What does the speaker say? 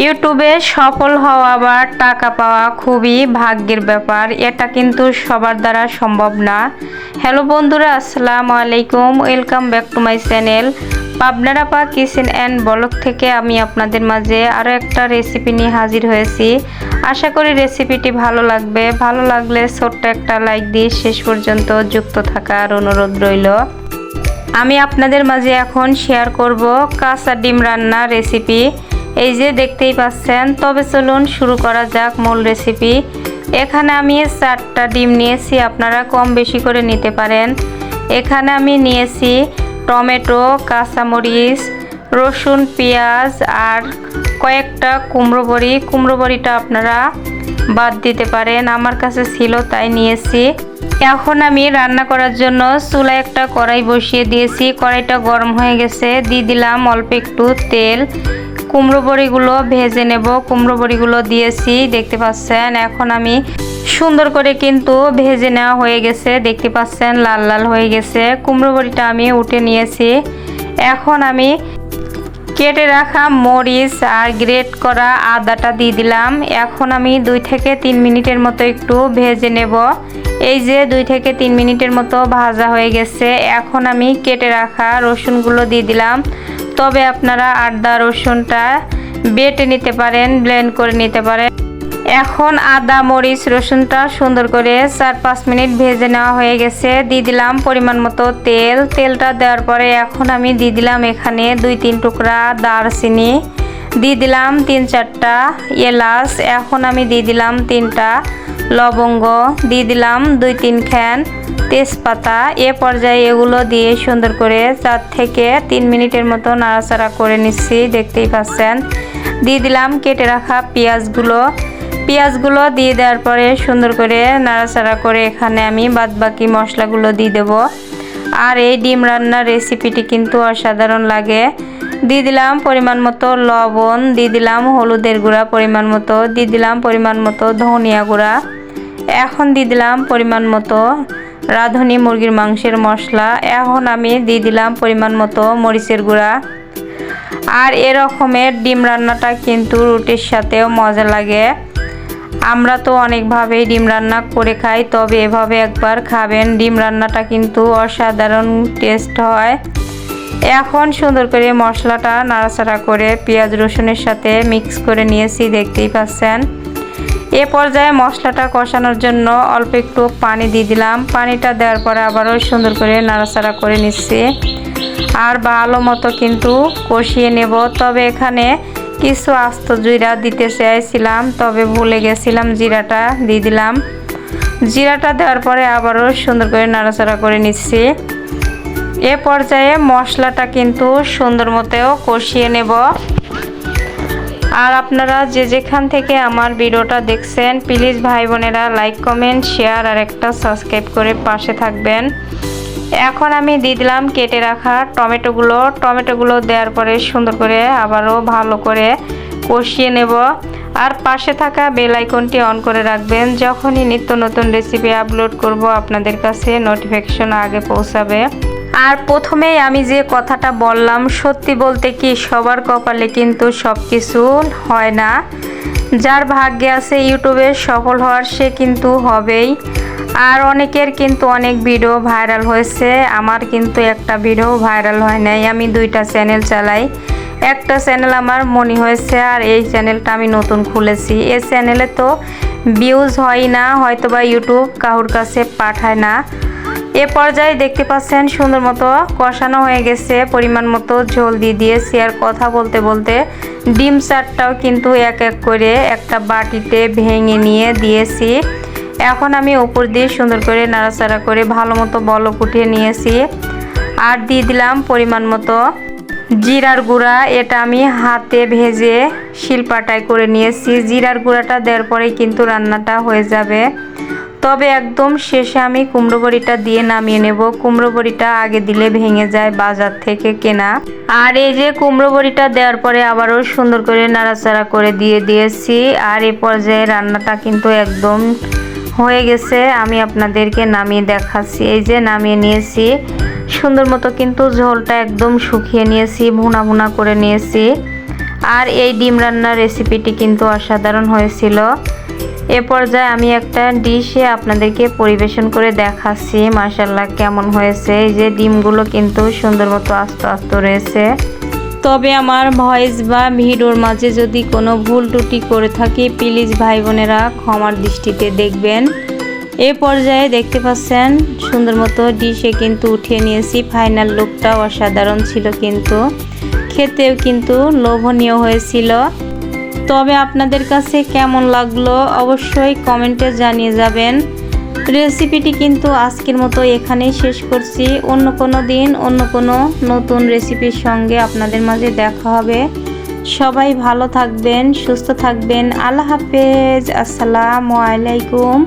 ইউটিউবে সফল হওয়া বা টাকা পাওয়া খুবই ভাগ্যের ব্যাপার। এটা কিন্তু সবার দ্বারা সম্ভব না। হ্যালো বন্ধুরা, আসসালামু আলাইকুম, welcome back to my channel পাবনার আপা কিচেন অ্যান্ড ব্লগ থেকে আমি আপনাদের মাঝে আরও একটা রেসিপি নিয়ে হাজির হয়েছি। আশা করি রেসিপিটি ভালো লাগবে। ভালো লাগলে ছোট্ট একটা লাইক দিয়ে শেষ পর্যন্ত যুক্ত থাকার অনুরোধ রইল। আমি আপনাদের মাঝে এখন শেয়ার করব কাঁচা ডিম রান্না রেসিপি। এই যে দেখতেই পাচ্ছেন। তবে চলুন শুরু করা যাক মূল রেসিপি। এখানে আমি 4টা ডিম নিয়েছি, আপনারা কম বেশি করে নিতে পারেন। এখানে আমি নিয়েছি টমেটো, কাঁচামরিচ, রসুন, পেঁয়াজ আর কয়েকটা কুমড়ো বড়ি। কুমড়ো বড়িটা আপনারা বাদ দিতে পারেন, আমার কাছে ছিল তাই নিয়েছি। এখন আমি রান্না করার জন্য চুলায় একটা কড়াই বসিয়ে দিয়েছি। কড়াইটা গরম হয়ে গেছে, দিয়ে দিলাম অল্প একটু তেল। কুমড়ো বড়িগুলো ভেজে নেব। কুমড়ো বড়িগুলো দিয়েছি, দেখতে পাচ্ছেন। এখন আমি সুন্দর করে কিন্তু ভেজে নেওয়া হয়ে গেছে, দেখতে পাচ্ছেন লাল লাল হয়ে গেছে। কুমড়ো বড়িটা আমি উঠে নিয়েছি। এখন আমি কেটে রাখা মরিচ আর গ্রেট করা আদাটা দিয়ে দিলাম। এখন আমি 2 থেকে 3 মিনিটের মতো একটু ভেজে নেব। এই যে 2 থেকে 3 মিনিটের মতো ভাজা হয়ে গেছে। এখন আমি কেটে রাখা রসুনগুলো দিয়ে দিলাম। তবে আপনারা আদা রসুনটা বেটে নিতে পারেন, ব্লেন্ড করে নিতে পারেন। এখন আদা মরিচ রসুনটা সুন্দর করে 4-5 মিনিট ভেজে নেওয়া হয়ে গেছে। দিয়ে দিলাম পরিমাণ মতো তেল। তেলটা দেওয়ার পরে এখন আমি দিয়ে দিলাম এখানে 2-3 টুকরা দারচিনি, দিয়ে দিলাম 3-4টা এলাচ। এখন আমি দিয়ে দিলাম 3টা লবঙ্গ, দিয়ে দিলাম 2-3 খান তেজপাতা। এ পর্যায়ে এগুলো দিয়ে সুন্দর করে 4 থেকে 3 মিনিটের মতো নাড়াচাড়া করে নিচ্ছি, দেখতেই পাচ্ছেন। দিয়ে দিলাম কেটে রাখা পেঁয়াজগুলো দিয়ে দেওয়ার পরে সুন্দর করে নাড়াচাড়া করে এখানে আমি বাদবাকি মশলাগুলো দিয়ে দেব। আর এই ডিম রান্নার রেসিপিটি কিন্তু অসাধারণ লাগে। দিয়ে দিলাম পরিমাণ মতো লবণ, দিয়ে দিলাম হলুদের গুঁড়া পরিমাণ মতো, দিয়ে দিলাম পরিমাণ মতো ধনিয়া গুঁড়া। এখন দিয়ে দিলাম পরিমাণ মতো রাঁধুনি মুরগির মাংসের মশলা। এখন আমি দিয়ে দিলাম পরিমাণ মতো মরিচের গুঁড়া। আর এরকমের ডিম রান্নাটা কিন্তু রুটির সাথেও মজা লাগে। আমরা তো অনেকভাবেই ডিম রান্না করে খাই, তবে এভাবে একবার খাবেন। ডিম রান্নাটা কিন্তু অসাধারণ টেস্ট হয়। এখন সুন্দর করে মশলাটা নাড়াচাড়া করে পেঁয়াজ রসুনের সাথে মিক্স করে নিয়েছি, দেখতেই পাচ্ছেন। এ পর্যায়ে মশলাটা কষানোর জন্য অল্প একটু পানি দিয়ে দিলাম। পানিটা দেওয়ার পরে আবারও সুন্দর করে নাড়াচাড়া করে নিচ্ছি আর ভালো মতো কিন্তু কষিয়ে নেব। তবে এখানে কিছু আস্ত জিরা দিতে চাইছিলাম, তবে ভুলে গেছিলাম, জিরাটা দিয়ে দিলাম। জিরাটা দেওয়ার পরে আবারও সুন্দর করে নাড়াচাড়া করে নিচ্ছি। এ পর্যায়ে মশলাটা কিন্তু সুন্দর মতো কষিয়ে নেব। আর আপনারা যে যেখান থেকে আমার ভিডিওটা দেখছেন প্লিজ ভাই বোনেরা লাইক কমেন্ট শেয়ার আর একটা সাবস্ক্রাইব করে পাশে থাকবেন। এখন আমি দিয়ে দিলাম কেটে রাখা টমেটোগুলো দেওয়ার পরে সুন্দর করে আবারও ভালো করে কষিয়ে নেব। আর পাশে থাকা বেল আইকনটি অন করে রাখবেন, যখনই নিত্য নতুন রেসিপি আপলোড করব আপনাদের কাছে নোটিফিকেশন আগে পৌঁছাবে। আর প্রথমেই আমি যে কথাটা বললাম, সত্যি বলতে কি সবার কপালে কিন্তু সব কিছু হয় না। যার ভাগ্যে আছে ইউটিউবে সফল হওয়ার সে কিন্তু হবেই। আর অনেকের কিন্তু অনেক ভিডিও ভাইরাল হয়েছে, আমার কিন্তু একটা ভিডিও ভাইরাল হয় নাই। আমি 2টা চ্যানেল চালাই, একটা চ্যানেল আমার মনে হয়েছে আর এই চ্যানেলটা আমি নতুন খুলেছি। এই চ্যানেলে তো ভিউজ হয় না, হয়তোবা ইউটিউব কারোর কাছে পাঠায় না। এ পর্যায়ে দেখতে পাচ্ছেন সুন্দর মতো কষানো হয়ে গেছে, পরিমাণ মতো ঝোল দিয়ে দিয়েছি। আর কথা বলতে বলতে ডিম 4টাও কিন্তু এক এক করে একটা বাটিতে ভেঙে নিয়ে দিয়েছি। এখন আমি উপর দিয়ে সুন্দর করে নাড়াচাড়া করে ভালো মতো বলক উঠিয়ে নিয়েছি। আর দিয়ে দিলাম পরিমাণ মতো জিরার গুঁড়া। এটা আমি হাতে ভেজে শিলপাটায় করে নিয়েছি। জিরার গুঁড়াটা দেওয়ার পরেই কিন্তু রান্নাটা হয়ে যাবে। তবে একদম শেষে আমি কুমড়ো বড়িটা দিয়ে নামিয়ে নেব। কুমড়ো বড়িটা আগে দিলে ভেঙে যায়, বাজার থেকে কেনা। আর এই যে কুমড়ো বড়িটা দেওয়ার পরে আবারও সুন্দর করে নাড়াচাড়া করে দিয়েছি। আর এই পর্যায়ে রান্নাটা কিন্তু একদম হয়ে গেছে। আমি আপনাদেরকে নামিয়ে দেখাচ্ছি। এই যে নামিয়ে নিয়েছি, সুন্দর মতো কিন্তু ঝোলটা একদম শুকিয়ে নিয়েছি, ভুনা ভুনা করে নিয়েছি। আর এই ডিম রান্নার রেসিপিটি কিন্তু অসাধারণ হয়েছিল। এ পর্যায়ে আমি একটা ডিশে আপনাদেরকে পরিবেশন করে দেখাচ্ছি মাশাআল্লাহ কেমন হয়েছে। এই যে ডিমগুলো কিন্তু সুন্দর মতো আস্ত আস্ত রয়েছে। তবে আমার ভয়েস বা ভিডিওর মাঝে যদি কোনো ভুল ত্রুটি করে থাকি প্লিজ ভাই বোনেরা ক্ষমার দৃষ্টিতে দেখবেন। এ পর্যায়ে দেখতে পাচ্ছেন সুন্দর মতো ডিশে কিন্তু উঠিয়ে নিয়েছি। ফাইনাল লুকটাও অসাধারণ ছিল, কিন্তু খেতেও কিন্তু লোভনীয় হয়েছিল। তবে আপনাদের কাছে কেমন লাগলো অবশ্যই কমেন্টে জানিয়ে যাবেন। রেসিপিটি কিন্তু আজকের মতো এখানেই শেষ করছি। অন্য কোনো দিন অন্য কোনো নতুন রেসিপির সঙ্গে আপনাদের মাঝে দেখা হবে। সবাই ভালো থাকবেন, সুস্থ থাকবেন। আল্লাহ হাফেজ, আসসালামু আলাইকুম।